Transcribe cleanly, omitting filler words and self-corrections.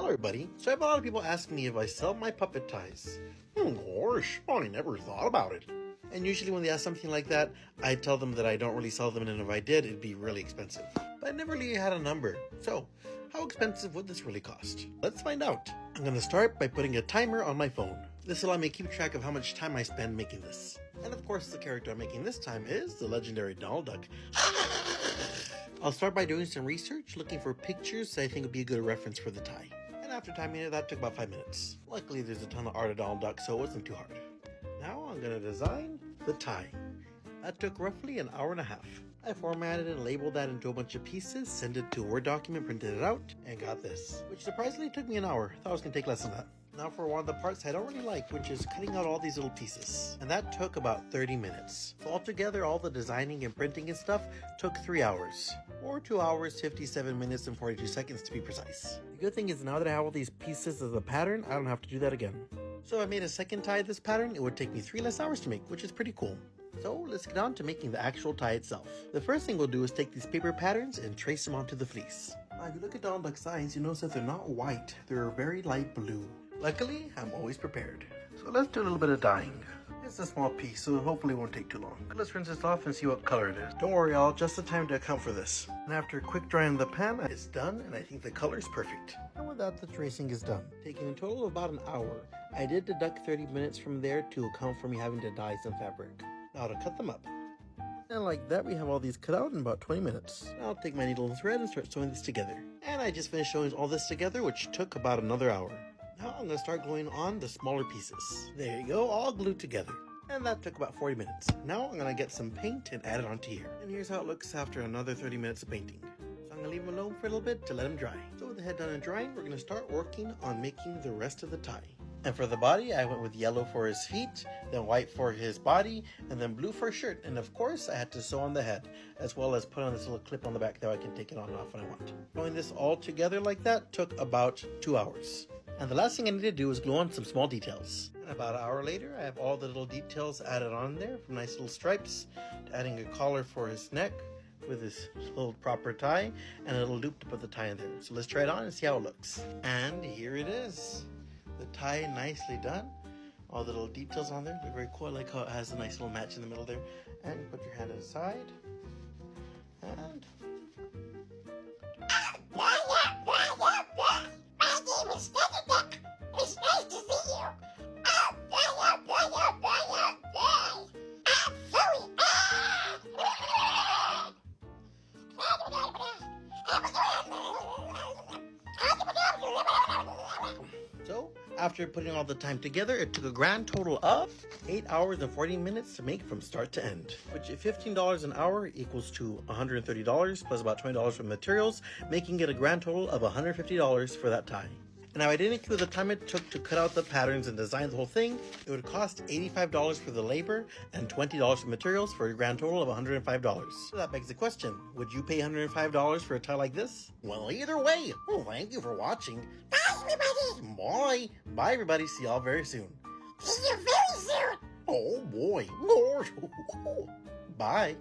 Hello everybody. So I have a lot of people ask me if I sell my puppet ties. Gosh, I never thought about it. And usually when they ask something like that, I tell them that I don't really sell them, and if I did, it'd be really expensive. But I never really had a number. So, how expensive would this really cost? Let's find out. I'm gonna start by putting a timer on my phone. This will allow me to keep track of how much time I spend making this. And of course, the character I'm making this time is the legendary Donald Duck. I'll start by doing some research, looking for pictures that I think would be a good reference for the tie. And after timing it, that took about 5 minutes. Luckily, there's a ton of art of Donald Duck, so it wasn't too hard. Now I'm gonna design the tie. That took roughly an hour and a half. I formatted and labeled that into a bunch of pieces, sent it to a Word document, printed it out, and got this. Which surprisingly took me an hour. Thought it was gonna take less than that. Now for one of the parts I don't really like, which is cutting out all these little pieces. And that took about 30 minutes. So altogether, all the designing and printing and stuff took 3 hours. Or 2 hours, 57 minutes, and 42 seconds to be precise. The good thing is now that I have all these pieces of the pattern, I don't have to do that again. So if I made a second tie of this pattern, it would take me 3 less hours to make, which is pretty cool. So let's get on to making the actual tie itself. The first thing we'll do is take these paper patterns and trace them onto the fleece. Now if you look at Donald Duck's eyes, you notice that they're not white, they're very light blue. Luckily, I'm always prepared. So let's do a little bit of dyeing. It's a small piece, so hopefully it won't take too long. Let's rinse this off and see what color it is. Don't worry, I'll adjust the time to account for this. And after quick drying in the pan, it's done, and I think the color is perfect. And with that, the tracing is done. Taking a total of about an hour, I did deduct 30 minutes from there to account for me having to dye some fabric. Now to cut them up. And like that, we have all these cut out in about 20 minutes. Now I'll take my needle and thread and start sewing this together. And I just finished sewing all this together, which took about another hour. Now I'm going to start gluing on the smaller pieces. There you go, all glued together. And that took about 40 minutes. Now I'm going to get some paint and add it onto here. And here's how it looks after another 30 minutes of painting. So I'm going to leave them alone for a little bit to let them dry. So with the head done and drying, we're going to start working on making the rest of the tie. And for the body, I went with yellow for his feet, then white for his body, and then blue for his shirt. And of course, I had to sew on the head, as well as put on this little clip on the back that I can take it on and off when I want. Sewing this all together like that took about 2 hours. And the last thing I need to do is glue on some small details. And about an hour later, I have all the little details added on there, from nice little stripes, to adding a collar for his neck, with this little proper tie, and a little loop to put the tie in there. So let's try it on and see how it looks. And here it is. The tie nicely done. All the little details on there, they're very cool. I like how it has a nice little match in the middle there. And you put your hand inside. And My name is Donald Duck. It's nice to see you. I'm sorry. so, after putting all the time together, it took a grand total of 8 hours and 40 minutes to make from start to end. Which at $15 an hour equals to $130 plus about $20 for materials, making it a grand total of $150 for that tie. And now I didn't include the time it took to cut out the patterns and design the whole thing. It would cost $85 for the labor and $20 for materials for a grand total of $105. So that begs the question, would you pay $105 for a tie like this? Well, either way, thank you for watching. Bye, everybody. Bye. Bye, everybody. See y'all very soon. See you very soon. Oh, boy. Bye.